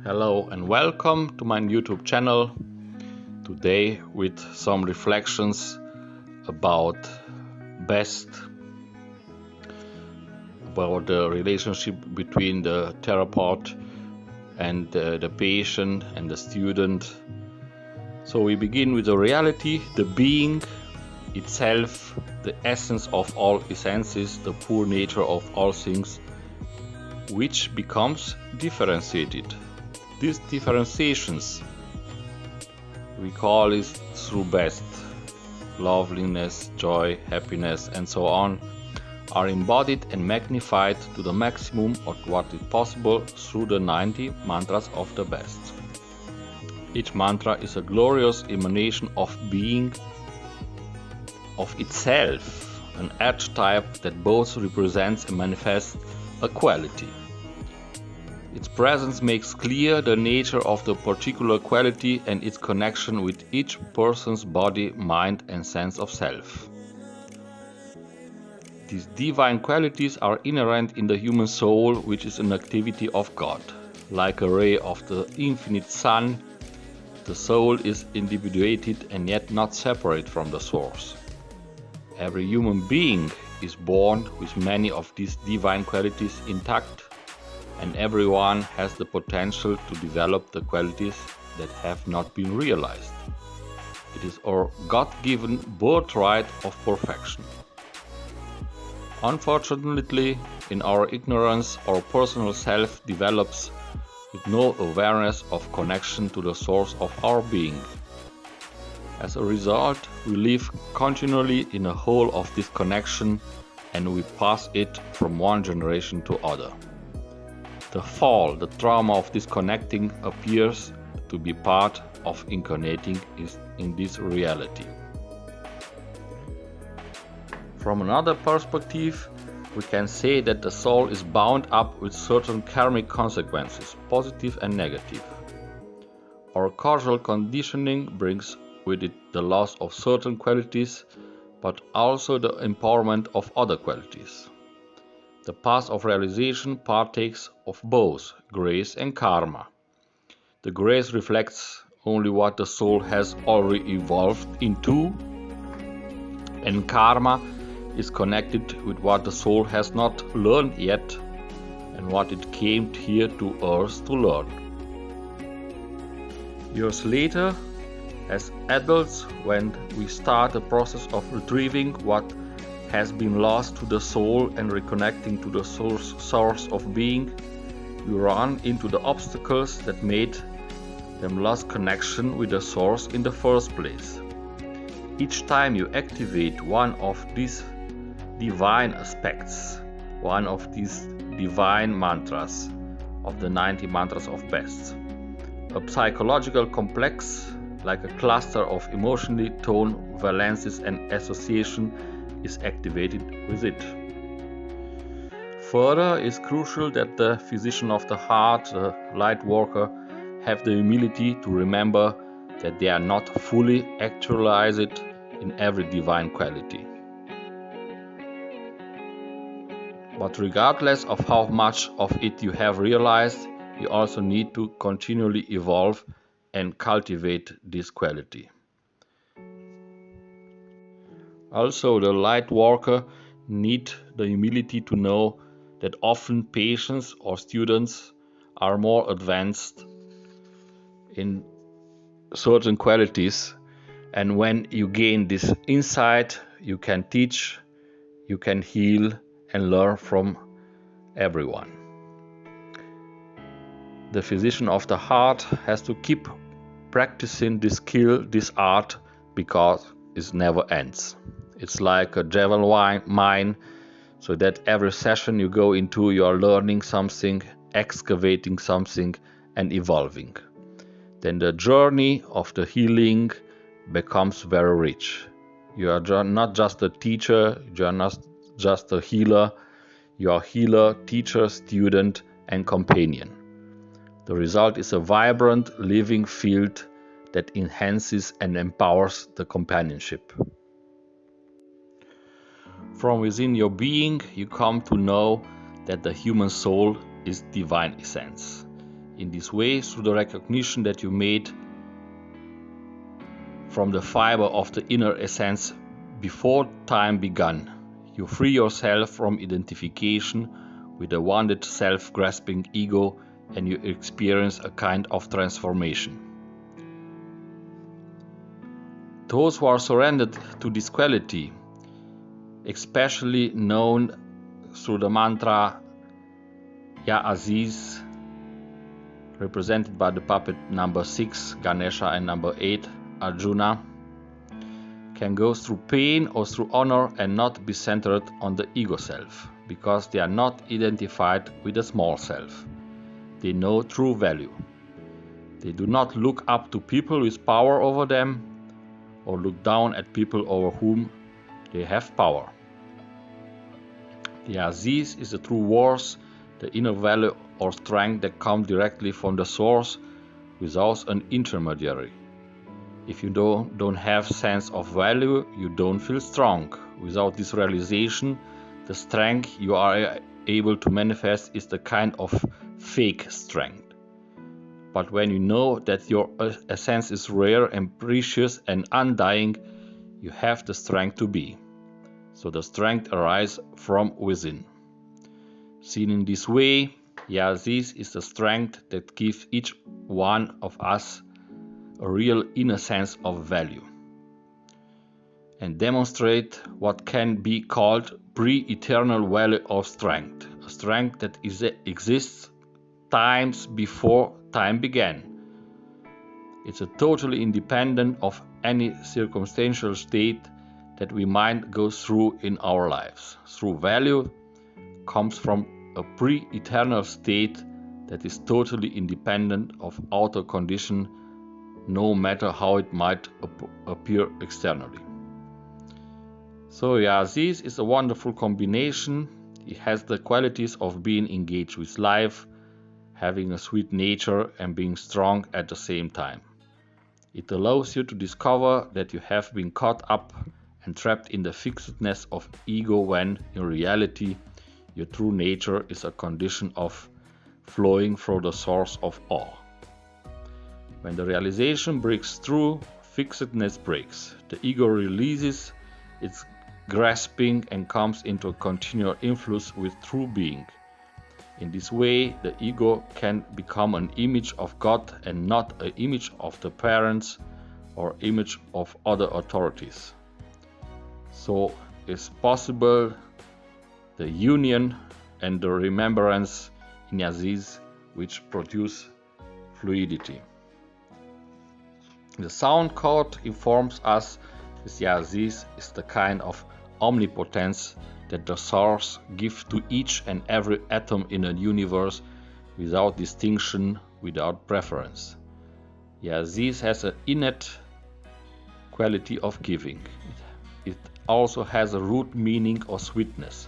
Hello and welcome to my YouTube channel. Today with some reflections about best, about the relationship between the therapist and the patient and the student. So we begin with the reality, the being itself, the essence of all essences, the pure nature of all things, which becomes differentiated. These differentiations we call it through best, loveliness, joy, happiness, and so on, are embodied and magnified to the maximum of what is possible through the 90 mantras of the best. Each mantra is a glorious emanation of being, of itself, an archetype that both represents and manifests a quality. Its presence makes clear the nature of the particular quality and its connection with each person's body, mind, and sense of self. These divine qualities are inherent in the human soul, which is an activity of God. Like a ray of the infinite sun, the soul is individuated and yet not separate from the source. Every human being is born with many of these divine qualities intact, and everyone has the potential to develop the qualities that have not been realized. It is our God-given birthright of perfection. Unfortunately, in our ignorance, our personal self develops with no awareness of connection to the source of our being. As a result, we live continually in a hole of disconnection, and we pass it from one generation to other. The fall, the trauma of disconnecting appears to be part of incarnating in this reality. From another perspective, we can say that the soul is bound up with certain karmic consequences, positive and negative. Our causal conditioning brings with it the loss of certain qualities, but also the empowerment of other qualities. The path of realization partakes of both grace and karma. The grace reflects only what the soul has already evolved into, and karma is connected with what the soul has not learned yet and what it came here to earth to learn. Years later, as adults, when we start the process of retrieving what has been lost to the soul and reconnecting to the source of being, you run into the obstacles that made them lose connection with the source in the first place. Each time you activate one of these divine aspects, one of these divine mantras of the 90 mantras of best, a psychological complex like a cluster of emotionally toned valences and association is activated with it. Further, it is crucial that the physician of the heart, the light worker, have the humility to remember that they are not fully actualized in every divine quality. But regardless of how much of it you have realized, you also need to continually evolve and cultivate this quality. Also, the light worker needs the humility to know that often patients or students are more advanced in certain qualities, and when you gain this insight, you can teach, you can heal and learn from everyone. The physician of the heart has to keep practicing this skill, this art, because it never ends. It's like a javelin mine, so that every session you go into, you are learning something, excavating something, and evolving. Then the journey of the healing becomes very rich. You are not just a teacher, you are not just a healer, you are healer, teacher, student, and companion. The result is a vibrant, living field that enhances and empowers the companionship. From within your being, you come to know that the human soul is divine essence. In this way, through the recognition that you made from the fiber of the inner essence before time began, you free yourself from identification with the wounded self-grasping ego, and you experience a kind of transformation. Those who are surrendered to this quality, especially known through the mantra Ya Aziz, represented by the puppet number 6, Ganesha, and number 8, Arjuna, can go through pain or through honor and not be centered on the ego self, because they are not identified with the small self. They know true value. They do not look up to people with power over them or look down at people over whom they have power. The Aziz is the true worth, the inner value or strength that comes directly from the source without an intermediary. If you don't have sense of value, you don't feel strong. Without this realization, the strength you are able to manifest is the kind of fake strength. But when you know that your essence is rare and precious and undying, you have the strength to be. So the strength arises from within. Seen in this way, this is the strength that gives each one of us a real inner sense of value, and demonstrate what can be called pre-eternal value of strength, a strength that exists times before time began. It's a totally independent of any circumstantial state that we might go through in our lives. True value comes from a pre-eternal state that is totally independent of outer condition, no matter how it might appear externally. So this is a wonderful combination. It has the qualities of being engaged with life, having a sweet nature, and being strong at the same time. It allows you to discover that you have been caught up and trapped in the fixedness of ego, when in reality your true nature is a condition of flowing through the source of all. When the realization breaks through, fixedness breaks. The ego releases its grasping and comes into a continual influence with true being. In this way, the ego can become an image of God and not an image of the parents or image of other authorities. So it's possible the union and the remembrance in Aziz which produce fluidity. The sound chord informs us that Aziz is the kind of omnipotence that the source gives to each and every atom in a universe without distinction, without preference. Aziz has an innate quality of giving. It also has a root meaning of sweetness.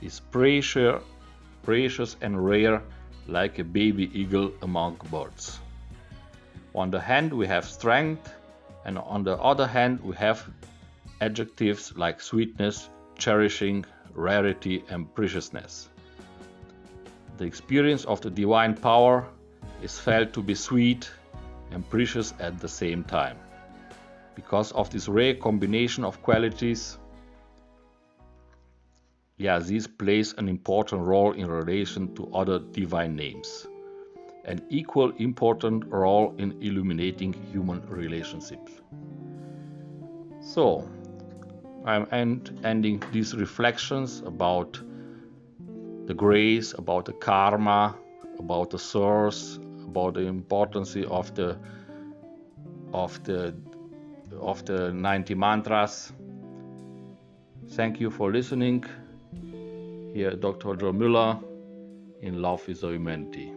It's precious and rare, like a baby eagle among birds. On the hand we have strength, and on the other hand we have adjectives like sweetness, cherishing, rarity, and preciousness. The experience of the divine power is felt to be sweet and precious at the same time. Because of this rare combination of qualities, this plays an important role in relation to other divine names, an equal important role in illuminating human relationships. So, I'm ending these reflections about the grace, about the karma, about the source, about the importance of the 90 mantras. Thank you for listening. Here, Dr. Joe Müller in Love is the Humanity.